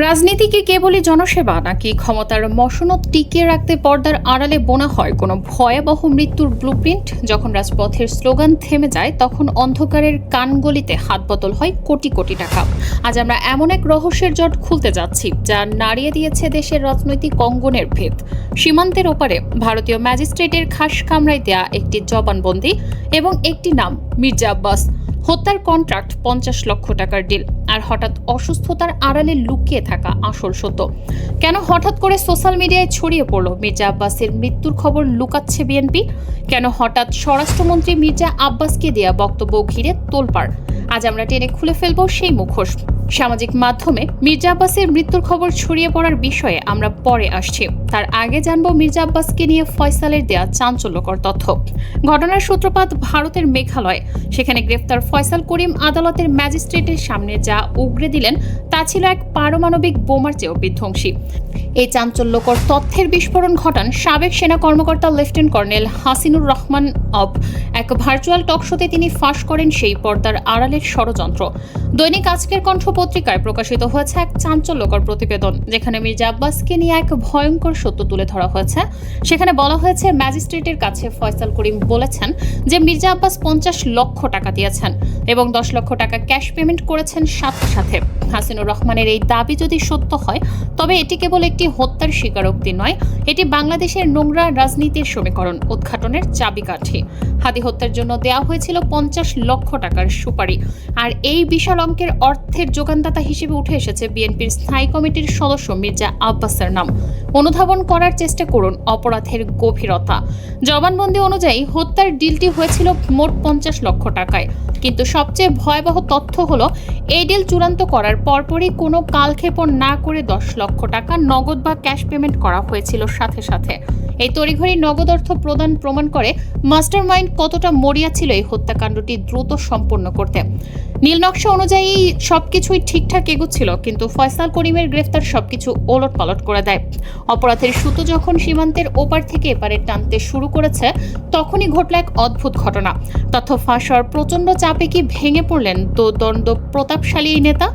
রাজনীতি কি কেবলই জনসেবা নাকি ক্ষমতার মসনদ টিকিয়ে রাখতে পর্দার আড়ালে বোনা হয় কোনো ভয়াবহ মৃত্যুর ব্লুপ্রিন্ট? যখন রাজপথের স্লোগান থেমে যায় তখন অন্ধকারের কানগলিতে হাত বদল হয় কোটি কোটি টাকা। আজ আমরা এমন এক রহস্যের জট খুলতে যাচ্ছি যা নাড়িয়ে দিয়েছে দেশের রাজনৈতিক অঙ্গনের ভেদ। সীমান্তের ওপারে ভারতীয় ম্যাজিস্ট্রেটের খাস কামরায় দেয়া একটি জবানবন্দি এবং একটি নাম, মির্জা আব্বাস। হত্যার কন্ট্রাক্ট 50 লক্ষ টাকার ডিল, আর হঠাৎ অসুস্থতার আড়ালে লুকিয়ে থাকা আসল সত্য। কেন হঠাৎ করে সোশ্যাল মিডিয়ায় ছড়িয়ে পড়ল মির্জা আব্বাসের মৃত্যুর খবর লুকাচ্ছে বিএনপি? কেন হঠাৎ স্বরাষ্ট্রমন্ত্রী মির্জা আব্বাসকে দেয়া বক্তব্য ঘিরে তোলপাড়? আজ আমরা টেনে খুলে ফেলব সেই মুখোশ। সামাজিক মাধ্যমে মির্জা আব্বাসের মৃত্যুর খবর ছড়িয়ে পড়ার বিষয়ে আমরা পরে আসছি। তার আগে জানবো মির্জা আব্বাসকে নিয়ে ফয়সালের দেয়া চাঞ্চল্যকর তথ্য। ঘটনার সূত্রপাত ভারতের মেঘালয়। সেখানে গ্রেফতার ফয়সাল করিম আদালতের ম্যাজিস্ট্রেটের সামনে যা উগরে দিলেন তা ছিল এক পারমাণবিক বোমার চেয়েও বিধ্বংসী। এই চাঞ্চল্যকর তথ্যের বিস্ফোরণ ঘটান সাবেক সেনা কর্মকর্তা lieutenant colonel Hasinur Rahman of. এক ভার্চুয়াল টকশোতে তিনি ফাঁস করেন সেই পর্দার আড়ালের ষড়যন্ত্র। দৈনিক আজকের কণ্ঠ পত্রিকায় প্রকাশিত হয়েছে এক চাঞ্চল্যকর প্রতিবেদন, যেখানে মির্জা আব্বাসকে নিয়ে এক ভয়ঙ্কর সত্য তুলে ধরা হয়েছে। সেখানে বলা হয়েছে ম্যাজিস্ট্রেটের কাছে ফয়সাল করিম বলেছেন যে মির্জা আব্বাস 50 লক্ষ টাকা দিয়েছেন এবং 10 লক্ষ টাকা ক্যাশ পেমেন্ট করেছেন সাথে সাথে। হাসিনুর রহমানের এই দাবি যদি সত্য হয় তবে এটি কেবল একটি হত্যার স্বীকারোক্তি নয়, এটি বাংলাদেশের নোংরা রাজনীতির সমীকরণ উদ্ঘাটনের চাবিকাঠি। হাদি হত্যার জন্য দেওয়া হয়েছিল 50 লক্ষ টাকার সুপারি, আর এই বিশাল অঙ্কের অর্থের যোগানদাতা হিসেবে উঠে এসেছে বিএনপির স্থায়ী কমিটির সদস্য মির্জা আব্বাসের নাম। অনুধাবন করার চেষ্টা করুন অপরাধের গভীরতা। জবানবন্দি অনুযায়ী হত্যার ডিলটি হয়েছিল মোট 50 লক্ষ টাকায়, কিন্তু সবচেয়ে ভয়াবহ তথ্য হলো এই ডিল চূড়ান্ত করার পরপরই কোনো কালক্ষেপণ না করে 10 লক্ষ টাকা নগদ বা ক্যাশ পেমেন্ট করা হয়েছিল সাথে সাথে। এই তড়িঘড়ি নগদ অর্থ প্রদান প্রমাণ করে মাস্টারমাইন্ড কতটা মরিয়া ছিল এই হত্যাকাণ্ডটি দ্রুত সম্পন্ন করতে। নীল নকশা অনুযায়ী সবকিছুই ঠিকঠাক এগোচ্ছিল, কিন্তু ফয়সাল করিমের গ্রেফতার সবকিছু ওলটপালট করে দেয়। অপরাধের সুতো যখন সীমান্তের ওপার থেকে এপারে টানতে শুরু করেছে তখনই ঘটল এক অদ্ভুত ঘটনা। তথ্য ফাঁস হওয়ার প্রচণ্ড চাপে কি ভেঙে পড়লেন দোদণ্ড প্রতাপশালী এই নেতা,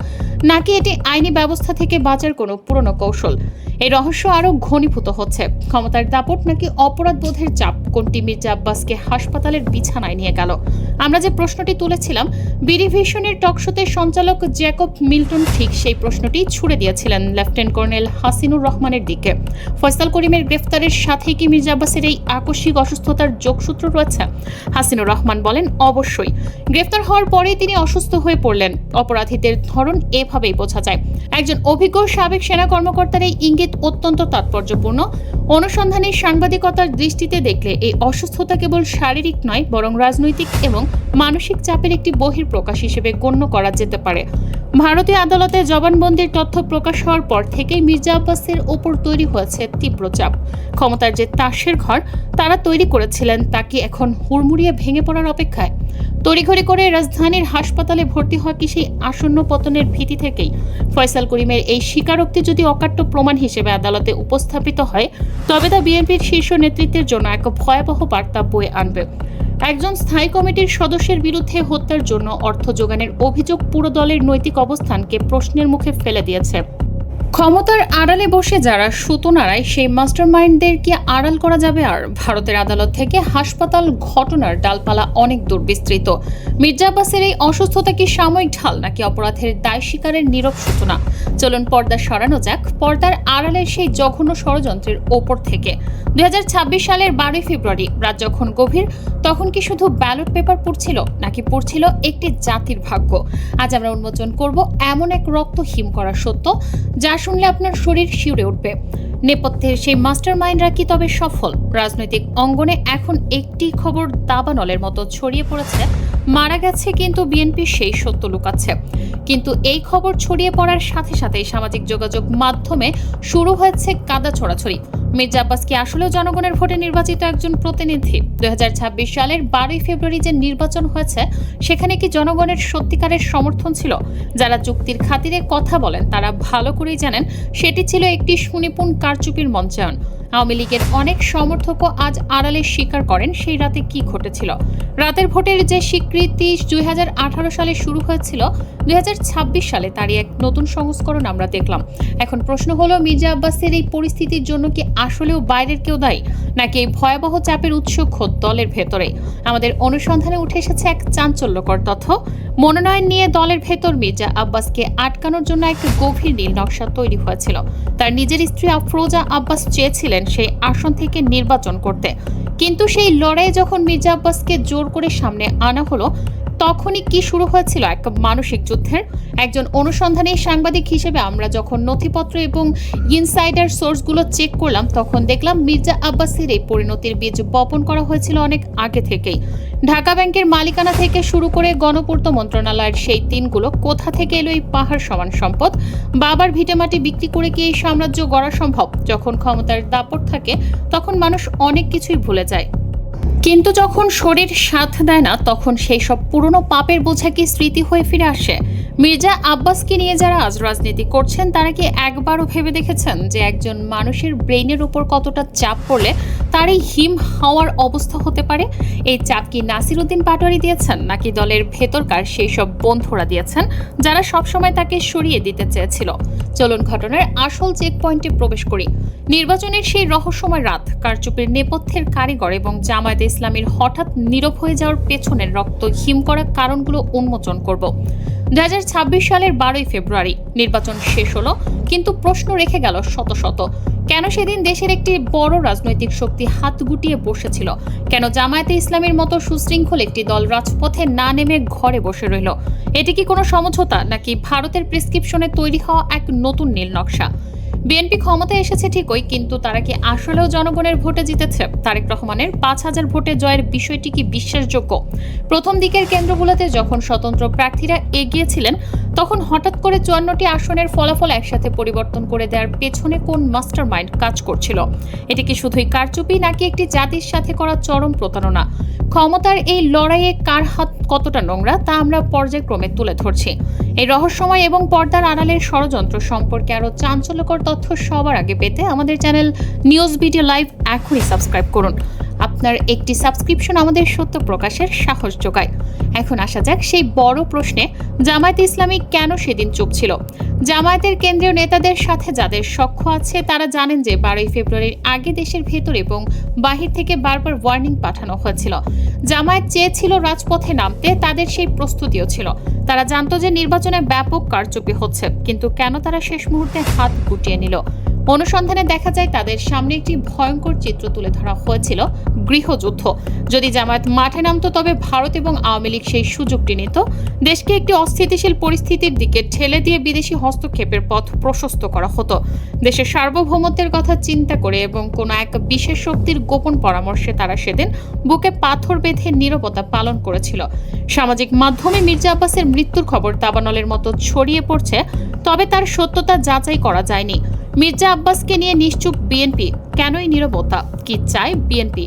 নাকি এটি আইনি ব্যবস্থা থেকে বাঁচার কোনো পুরনো কৌশল? এই রহস্য আরও ঘনীভূত হচ্ছে। ক্ষমতার দাপট নাকি অপরাধ বোধের চাপ, কোনটি মির্জা আব্বাসকে হাসপাতালের বিছানায় নিয়ে গেল? আমরা যে প্রশ্নটি তুলেছিলাম, বিডি ভিশনের টকশোতে সঞ্চালক জ্যাকব মিল্টন ঠিক সেই প্রশ্নটি ছুড়ে দিয়েছিলেন লেফটেন্যান্ট কর্নেল হাসিনুর রহমানের দিকে। ফয়সাল করিমের গ্রেফতারের সাথেই কি মির্জা আব্বাসের এই আকস্মিক অসুস্থতার যোগসূত্র রয়েছে? হাসিনুর রহমান বলেন, অবশ্যই। গ্রেফতার হওয়ার পরেই তিনি অসুস্থ হয়ে পড়লেন। অপরাধীদের ধরন এভাবেই বোঝা যায়। একজন অভিজ্ঞ সাবেক সেনা কর্মকর্তার এই ইঙ্গিত অত্যন্ত তাৎপর্যপূর্ণ। অনুসন্ধানী সাংবাদিকতার দৃষ্টিতে দেখলে এই অসুস্থতা কেবল শারীরিক নয়, বরং রাজনৈতিক এবং মানসিক চাপের একটি বহিঃপ্রকাশ হিসেবে গণ্য করা যেতে পারে। ভারতীয় আদালতে জবানবন্দির তথ্য প্রকাশ হওয়ার পর থেকেই মির্জা আব্বাসের ওপর তৈরি হয়েছে তীব্র চাপ। ক্ষমতার যে তাসের ঘর তারা তৈরি করেছিলেন তা কি এখন হুড়মুড়িয়ে ভেঙে পড়ার অপেক্ষায়? তড়িঘড়ি করে রাজধানীর হাসপাতালে ভর্তি হওয়া কি সেই আসন্ন পতনের ভীতি থেকেই? ফয়সাল করিমের এই স্বীকারোক্তি যদি অকাট্য প্রমাণ হিসেবে আদালতে উপস্থাপিত হয় তবে তা বিএনপির শীর্ষ নেতৃত্বের জন্য এক ভয়াবহ বার্তা বয়ে আনবে। একজন স্থায়ী কমিটির সদস্যের বিরুদ্ধে হত্যার জন্য অর্থ যোগানের অভিযোগ পুরো দলের নৈতিক অবস্থানকে প্রশ্নের মুখে ফেলে দিয়েছে। ক্ষমতার আড়ালে বসে যারা সুতো নাড়ায় সেই মাস্টারমাইন্ডদের কি আড়াল করা যাবে? আর ভারতের আদালত থেকে হাসপাতাল ঘটনার ডালপালা অনেক দূর বিস্তৃত। মির্জা আব্বাসের এই অসুস্থতা কি সাময়িক ঢাল নাকি অপরাধের দায় স্বীকারের নীরব সূচনা? চলুন পর্দা সরানো যাক পর্দার আড়ালের সেই জঘন্য ষড়যন্ত্রের ওপর থেকে। 2026 সালের 12 ফেব্রুয়ারি রাত যখন গভীর, তখন কি শুধু ব্যালট পেপার পড়ছিল নাকি পড়ছিল একটি জাতির ভাগ্য? আজ আমরা উন্মোচন করব এমন এক রক্তহীন করা সত্য যা শুনলে আপনার শরীর শিউরে উঠবে। নেপথ্যের সেই মাস্টারমাইন্ডরা কি তবে সফল? রাজনৈতিক অঙ্গনে এখন একটি খবর দাবানলের মতো ছড়িয়ে পড়েছে, মারা গেছে কিন্তু বিএনপি সেই সত্য লুকাচ্ছে। কিন্তু এই খবর ছড়িয়ে পড়ার সাথে সাথেই সামাজিক যোগাযোগ মাধ্যমে শুরু হয়েছে কাদা ছড়াছড়ি। মির্জা আব্বাস কি আসলেও জনগণের ভোটে নির্বাচিত একজন প্রতিনিধি? 2026 সালের 12 ফেব্রুয়ারি যে নির্বাচন হয়েছে সেখানে কি জনগণের সত্যিকারের সমর্থন ছিল? যারা যুক্তির খাতিরে কথা বলেন তারা ভালো করেই জানেন সেটি ছিল একটি সুনিপুণ কারচুপির মঞ্চায়ন। আওয়ামী লীগের অনেক সমর্থকও আজ আড়ালে স্বীকার করেন সেই রাতে কি ঘটেছিল। রাতের ভোটের যে স্বীকৃতি 2018 সালে শুরু হয়েছিল, 2026 সালে তারই এক নতুন সংস্করণ আমরা দেখলাম। এখন প্রশ্ন হলো, মির্জা আব্বাসের এই পরিস্থিতির জন্য কি আসলেও বাইরের কেউ দায়ী, নাকি এই ভয়াবহ চাপের উৎস খোদ দলের ভেতরে? আমাদের অনুসন্ধানে উঠে এসেছে এক চাঞ্চল্যকর তথ্য। মনোনয়ন নিয়ে দলের ভেতর মির্জা আব্বাসকে আটকানোর জন্য এক গভীর নীল নকশা তৈরি হয়েছিল। তার নিজের স্ত্রী আফরোজা আব্বাস চেয়েছিলেন সেই আসন থেকে নির্বাচন করতে, কিন্তু সেই লড়াইয়ে যখন মির্জা আব্বাসকে জোর করে সামনে আনা হলো, তখনই কি শুরু হয়েছিল এক মানসিক যুদ্ধের। একজন অনুসন্ধানী সাংবাদিক হিসেবে আমরা যখন নথিপত্র এবং ইনসাইডার সোর্সগুলো চেক করলাম, তখন দেখলাম মির্জা আব্বাসের এই পরিণতির বীজ বপন করা হয়েছিল অনেক আগে থেকেই। ঢাকা ব্যাংকের মালিকানা থেকে শুরু করে গণপূর্ত মন্ত্রণালয়ের সেই দিনগুলো, কোথা থেকে এলো এই পাহাড় সমান সম্পদ? বাবার ভিটেমাটি বিক্রি করে কি এই সাম্রাজ্য গড়া সম্ভব? যখন ক্ষমতার দাপট থাকে তখন মানুষ অনেক কিছুই ভুলে যায়, কিন্তু যখন শরীর সাথ দেয় না, তখন সেই সব পুরনো পাপের বোঝা কি স্মৃতি হয়ে ফিরে আসে? মির্জা আব্বাসকে নিয়ে যারা আজ রাজনীতি করছেন, তারা কি একবারও ভেবে দেখেছেন যে একজন মানুষের ব্রেইনের উপর কতটা চাপ পড়লে তার এই হিম হাওয়ার অবস্থা হতে পারে? এই চাপ কি নাসিরউদ্দিন পাটোয়ারি দিয়েছেন, নাকি দলের ভেতরকার সেই সব বন্ধুরা দিয়েছেন যারা সবসময় তাকে সরিয়ে দিতে চেয়েছিল? চলুন ঘটনার আসল চেক পয়েন্টে প্রবেশ করি। নির্বাচনের সেই রহস্যময় রাত, কারচুপির নেপথ্যের কারিগর এবং জামায়াতে ইসলামীর হঠাৎ নীরব হয়ে যাওয়ার পেছনের রক্ত হিম করা কারণগুলো উন্মোচন করব। 2026 সালের 12ই ফেব্রুয়ারি নির্বাচন শেষ হলো, কিন্তু প্রশ্ন রেখে গেল শত শত। কেন সেদিন দেশের একটি বড় রাজনৈতিক শক্তি হাত গুটিয়ে বসেছিল? কেন জামায়াতে ইসলামীর মতো সুশৃঙ্খল একটি দল রাজপথে না নেমে ঘরে বসে রইল? এটি কি কোনো সমঝোতা, নাকি ভারতের প্রেসক্রিপশনে তৈরি হওয়া এক নতুন নীল নকশা? বিএনপি ক্ষমতায় এসেছে ঠিকই, কিন্তু তারা কি আসলেও জনগণের ভোটে জিতেছে? তারেক রহমানের 5,000 ভোটে জয়ের বিষয়টি কি বিশ্বাসযোগ্য? প্রথম দিকের কেন্দ্রগুলোতে যখন স্বতন্ত্র প্রার্থীরা এগিয়েছিলেন, তখন হঠাৎ করে 54টি আসনের ফলাফল একসাথে পরিবর্তন করে দেওয়ার পেছনে কোন মাস্টারমাইন্ড কাজ করছিল? এটি কি শুধুই কারচুপি, নাকি একটি জাতির সাথে করা চরম প্রতারণা? ক্ষমতার এই লড়াইয়ে কার হাত কতটা নোংরা, তা আমরা পর্যায়ক্রমে তুলে ধরছি। এই রহস্যময় এবং পর্দার আড়ালের ষড়যন্ত্র সম্পর্কে আরও চাঞ্চল্যকর তথ্য সবার আগে পেতে আমাদের চ্যানেল নিউজ ভিডিও লাইভ এখনই সাবস্ক্রাইব করুন। আপনার একটি সাবস্ক্রিপশন আমাদের সত্য প্রকাশের সাহস যোগায়। এখন আসা যাক সেই বড় প্রশ্নে, জামায়াতে ইসলামী কেন সেদিন চুপ ছিল? জামায়াতের কেন্দ্রীয় নেতাদের সাথে যাদের সখ্য আছে, তারা জানেন যে 12ই ফেব্রুয়ারির আগে দেশের ভেতর এবং বাহির থেকে বারবার ওয়ার্নিং পাঠানো হয়েছিল। জামায়াত চেয়েছিল রাজপথে নামতে, তাদের সেই প্রস্তুতিও ছিল। তারা জানতো যে নির্বাচনে ব্যাপক কারচুপি হচ্ছে, কিন্তু কেন তারা শেষ মুহূর্তে হাত গুটিয়ে নিল? অনুসন্ধানে দেখা যায় তাদের সামনে একটি ভয়ঙ্কর চিত্র তুলে ধরা হয়েছিল, গৃহযুদ্ধ। যদি জামায়াত মাঠে নামতো, তবে ভারত এবং আওয়ামী লীগ সেই সুযোগটি নিত। দেশকে একটি অস্থিতিশীল পরিস্থিতির দিকে ঠেলে দিয়ে বিদেশি হস্তক্ষেপের পথ প্রশস্ত করা হতো। দেশের সার্বভৌমত্বের কথা চিন্তা করে এবং কোনো এক বিশেষ শক্তির গোপন পরামর্শে তারা সেদিন বুকে পাথর বেঁধে নীরবতা পালন করেছিল। সামাজিক মাধ্যমে মির্জা আব্বাসের মৃত্যুর খবর দাবানলের মতো ছড়িয়ে পড়ছে, তবে তার সত্যতা যাচাই করা যায়নি। মির্জা আব্বাসকে নিয়ে নিশ্চুপ বিএনপি। কেনই নীরবতা? কি চায় বিএনপি?